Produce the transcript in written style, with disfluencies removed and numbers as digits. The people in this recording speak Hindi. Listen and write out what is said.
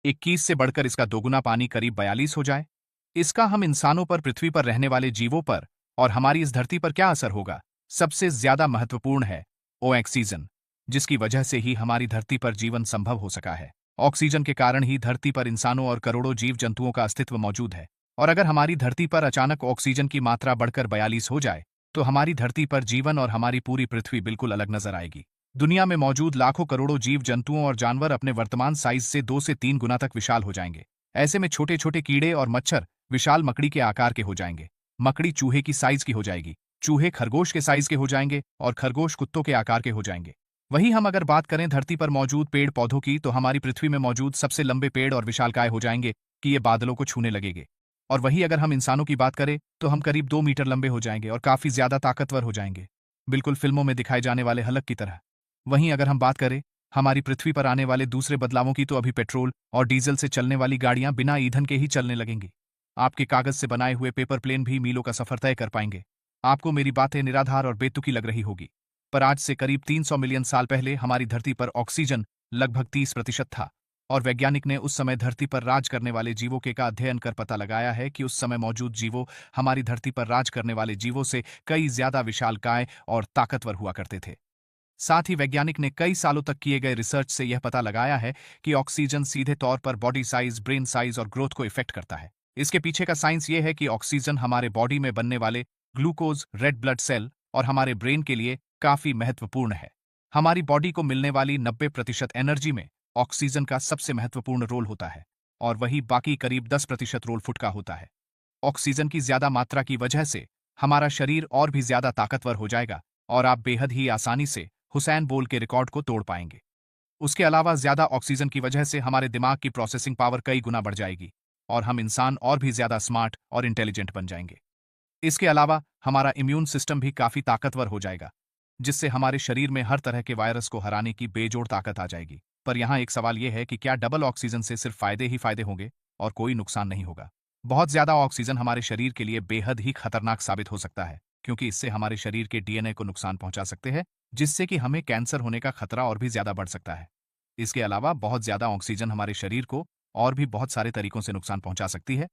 21 से बढ़कर इसका दोगुना पानी करीब 42 हो जाए। इसका हम इंसानों पर, पृथ्वी पर रहने वाले जीवों पर और हमारी इस धरती पर क्या असर होगा? सबसे ज्यादा महत्वपूर्ण है ऑक्सीजन, जिसकी वजह से ही हमारी धरती पर जीवन संभव हो सका है। ऑक्सीजन के कारण ही धरती पर इंसानों और करोड़ों जीव जंतुओं का अस्तित्व मौजूद है। और अगर हमारी धरती पर अचानक ऑक्सीजन की मात्रा बढ़कर 42 हो जाए तो हमारी धरती पर जीवन और हमारी पूरी पृथ्वी बिल्कुल अलग नजर आएगी। दुनिया में मौजूद लाखों करोड़ों जीव जंतुओं और जानवर अपने वर्तमान साइज से 2 से 3 गुना तक विशाल हो जाएंगे। ऐसे में छोटे छोटे कीड़े और मच्छर विशाल मकड़ी के आकार के हो जाएंगे। मकड़ी चूहे की साइज की हो जाएगी, चूहे खरगोश के साइज के हो जाएंगे और खरगोश कुत्तों के आकार के हो जाएंगे। वहीं हम अगर बात करें धरती पर मौजूद पेड़ पौधों की, तो हमारी पृथ्वी में मौजूद सबसे लंबे पेड़ और विशालकाय हो जाएंगे कि ये बादलों को छूने लगेंगे। और वहीं अगर हम इंसानों की बात करें तो हम करीब 2 मीटर लंबे हो जाएंगे और काफी ज्यादा ताकतवर हो जाएंगे, बिल्कुल फिल्मों में दिखाए जाने वाले हल्क की तरह। वहीं अगर हम बात करें हमारी पृथ्वी पर आने वाले दूसरे बदलावों की, तो अभी पेट्रोल और डीजल से चलने वाली गाड़ियां बिना ईंधन के ही चलने लगेंगी। आपके कागज से बनाए हुए पेपर प्लेन भी मीलों का सफर तय कर पाएंगे। आपको मेरी बातें निराधार और बेतुकी लग रही होगी, पर आज से करीब 300 मिलियन साल पहले हमारी धरती पर ऑक्सीजन लगभग 30% था। और वैज्ञानिक ने उस समय धरती पर राज करने वाले जीवों के का अध्ययन कर पता लगाया है कि उस समय मौजूद जीवों हमारी धरती पर राज करने वाले जीवों से कई ज्यादा विशालकाय और ताकतवर हुआ करते थे। साथ ही वैज्ञानिक ने कई सालों तक किए गए रिसर्च से यह पता लगाया है कि ऑक्सीजन सीधे तौर पर बॉडी साइज, ब्रेन साइज और ग्रोथ को इफेक्ट करता है। इसके पीछे का साइंस यह है कि ऑक्सीजन हमारे बॉडी में बनने वाले ग्लूकोज, रेड ब्लड सेल और हमारे ब्रेन के लिए काफी महत्वपूर्ण है। हमारी बॉडी को मिलने वाली 90% एनर्जी में ऑक्सीजन का सबसे महत्वपूर्ण रोल होता है और वही बाकी करीब 10% रोल फुट का होता है। ऑक्सीजन की ज्यादा मात्रा की वजह से हमारा शरीर और भी ज्यादा ताकतवर हो जाएगा और आप बेहद ही आसानी से हुसैन बोल्ट के रिकॉर्ड को तोड़ पाएंगे। उसके अलावा ज्यादा ऑक्सीजन की वजह से हमारे दिमाग की प्रोसेसिंग पावर कई गुना बढ़ जाएगी और हम इंसान और भी ज्यादा स्मार्ट और इंटेलिजेंट बन जाएंगे। इसके अलावा हमारा इम्यून सिस्टम भी काफी ताकतवर हो जाएगा, जिससे हमारे शरीर में हर तरह के वायरस को हराने की बेजोड़ ताकत आ जाएगी। पर यहाँ एक सवाल यह है कि क्या डबल ऑक्सीजन से सिर्फ फायदे ही फायदे होंगे और कोई नुकसान नहीं होगा? बहुत ज्यादा ऑक्सीजन हमारे शरीर के लिए बेहद ही खतरनाक साबित हो सकता है, क्योंकि इससे हमारे शरीर के डीएनए को नुकसान पहुंचा सकते हैं, जिससे कि हमें कैंसर होने का खतरा और भी ज्यादा बढ़ सकता है। इसके अलावा बहुत ज्यादा ऑक्सीजन हमारे शरीर को और भी बहुत सारे तरीकों से नुकसान पहुंचा सकती है।